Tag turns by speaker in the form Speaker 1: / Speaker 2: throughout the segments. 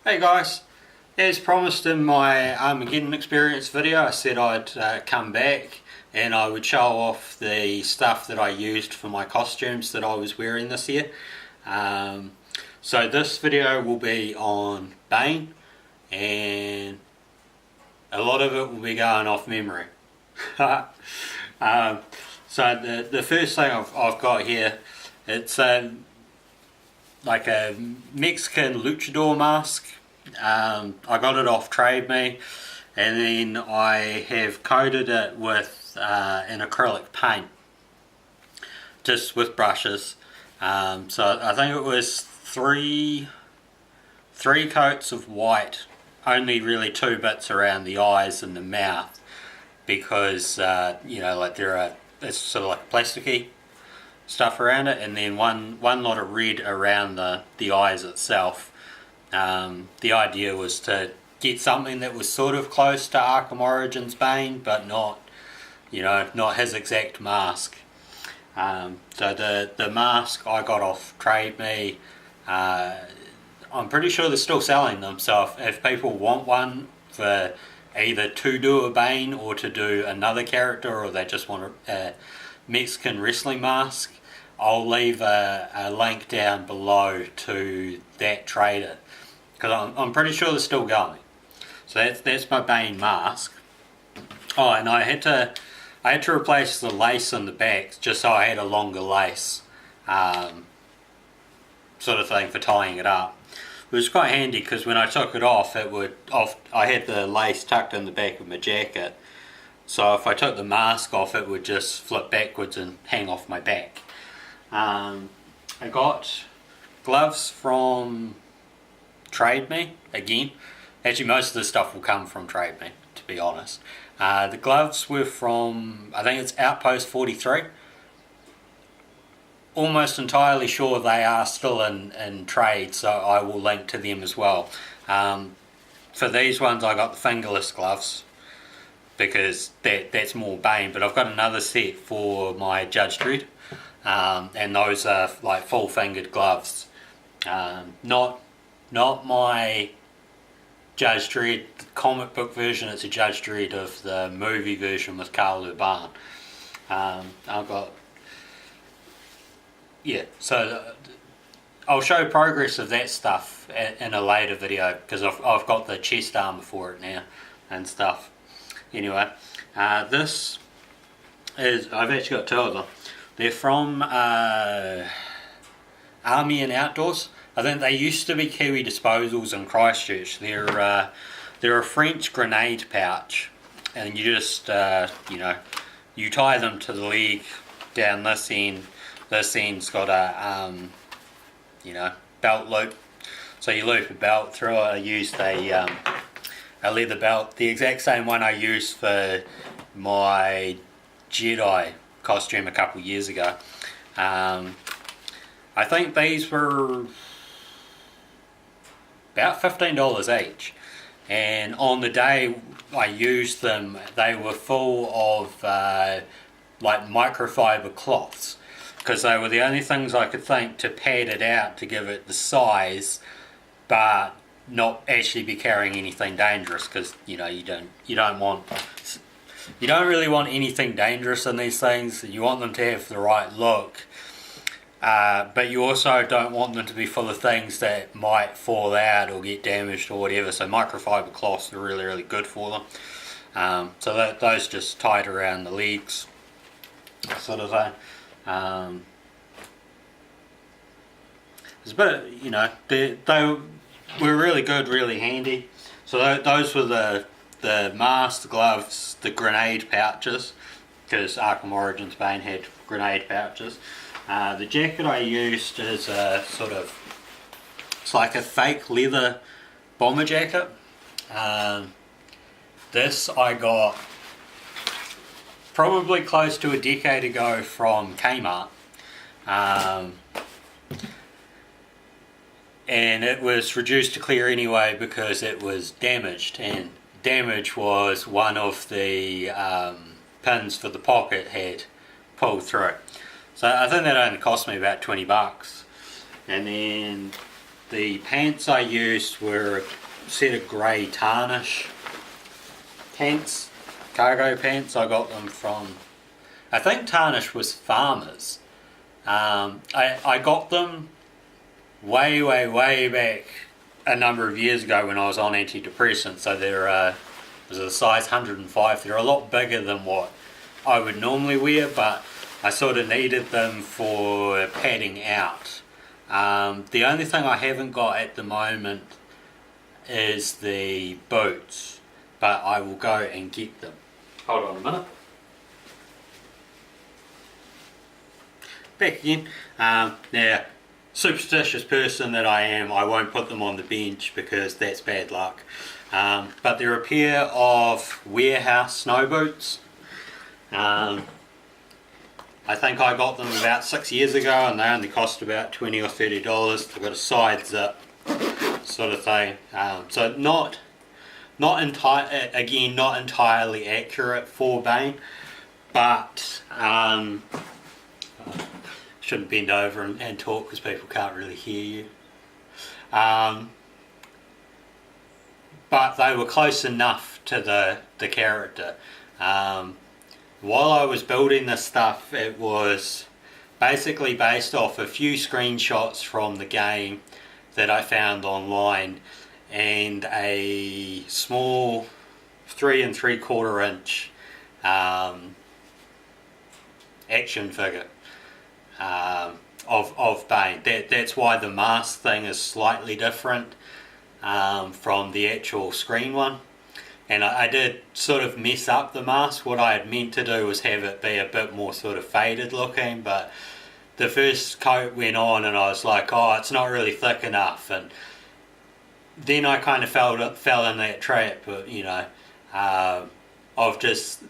Speaker 1: Hey guys, as promised in my Armageddon experience video, I said I'd come back and I would show off the stuff that I used for my costumes that I was wearing this year. So this video will be on Bane, and a lot of it will be going off memory. So the first thing I've got here, it's like a Mexican luchador mask. I got it off Trade Me, and then I have coated it with an acrylic paint, just with brushes. So I think it was three coats of white, only really two bits around the eyes and the mouth, because like it's sort of like plasticky stuff around it, and then one lot of red around the eyes itself. The idea was to get something that was sort of close to Arkham Origins Bane, but not his exact mask. So the mask I got off Trade Me. I'm pretty sure they're still selling them, so if people want one for either to do a Bane or to do another character, or they just want a Mexican wrestling mask, I'll leave a link down below to that trader, because I'm pretty sure they're still going. So that's my Bane mask. Oh, and I had to replace the lace on the back just so I had a longer lace, sort of thing, for tying it up. It was quite handy because when I took it off, I had the lace tucked in the back of my jacket, so if I took the mask off, it would just flip backwards and hang off my back. I got gloves from Trade Me again. Actually, most of the stuff will come from Trade Me, to be honest. The gloves were from, I think it's Outpost 43. Almost entirely sure they are still in trade, so I will link to them as well. For these ones I got the fingerless gloves, because that's more Bane, but I've got another set for my Judge Dredd, and those are like full fingered gloves. Not my Judge Dredd comic book version, it's a Judge Dredd of the movie version with Carl Urban. I've got, so I'll show progress of that stuff in a later video, because I've got the chest armor for it now and stuff. Anyway, this is, I've actually got two of them. They're from Army and Outdoors. I think they used to be Kiwi Disposals in Christchurch. They're a French grenade pouch, and you just you tie them to the leg down this end. This end's got a belt loop, so you loop a belt through it. I used a leather belt, the exact same one I used for my Jedi costume a couple years ago. I think these were about $15 each, and on the day I used them, they were full of like microfiber cloths, because they were the only things I could think to pad it out to give it the size, but not actually be carrying anything dangerous, because you don't really want anything dangerous in these things. You want them to have the right look, but you also don't want them to be full of things that might fall out or get damaged or whatever, so microfiber cloths are really, really good for them. So those just tied around the legs, sort of thing. It's a bit, they were really good, really handy. So those were the mask, the gloves, the grenade pouches, because Arkham Origins Bane had grenade pouches. The jacket I used is it's like a fake leather bomber jacket. This I got probably close to a decade ago from Kmart. And it was reduced to clear anyway because it was damaged, and damage was one of the pins for the pocket had pulled through. So I think that only cost me about $20. And then The pants I used were a set of grey tarnish pants, cargo pants. I got them from, I think Tarnish was Farmers. I got them way back a number of years ago when I was on antidepressants, so they're was a size 105. They're a lot bigger than what I would normally wear, but I sort of needed them for padding out. The only thing I haven't got at the moment is the boots, but I will go and get them. Hold on a minute. Back again. Now, superstitious person that I am, I won't put them on the bench because that's bad luck. But they're a pair of warehouse snow boots. I think I got them about 6 years ago and they only cost about $20 or $30. They've got a side zip sort of thing. So not entirely accurate for Bane, but shouldn't bend over and talk because people can't really hear you. But they were close enough to the character. While I was building this stuff, it was basically based off a few screenshots from the game that I found online and a small 3 3/4 inch action figure of Bane. That's why the mask thing is slightly different from the actual screen one. And I did sort of mess up the mask. What I had meant to do was have it be a bit more sort of faded looking, but the first coat went on and I was like, oh, it's not really thick enough. And then I kind of fell in that trap, you know, of just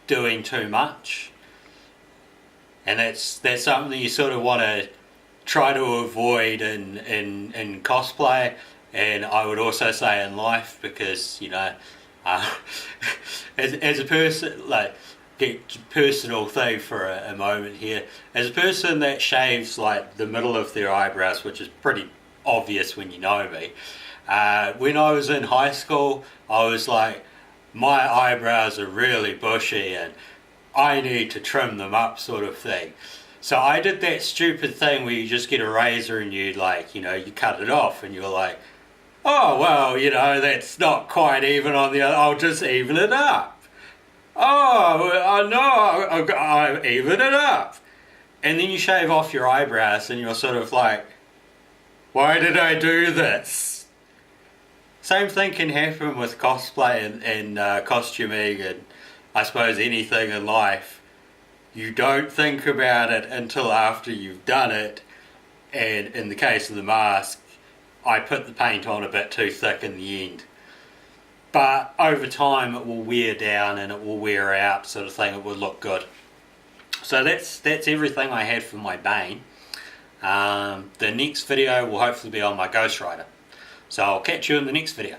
Speaker 1: doing too much. And that's something you sort of want to try to avoid in cosplay, and I would also say in life, because, you know, as a person, like, get personal thing for a moment here, as a person that shaves like the middle of their eyebrows, which is pretty obvious when you know me, when I was in high school I was like, my eyebrows are really bushy and I need to trim them up sort of thing. So I did that stupid thing where you just get a razor and you, like, you know, you cut it off and you're like, oh, well, you know, that's not quite even on the other, I'll just even it up. Oh, I know, I even it up. And then you shave off your eyebrows and you're sort of like, why did I do this? Same thing can happen with cosplay and costuming and I suppose anything in life. You don't think about it until after you've done it, and in the case of the mask, I put the paint on a bit too thick in the end. But over time it will wear down and it will wear out sort of thing, it will look good. So that's everything I had for my Bane. The next video will hopefully be on my Ghost Rider. So I'll catch you in the next video.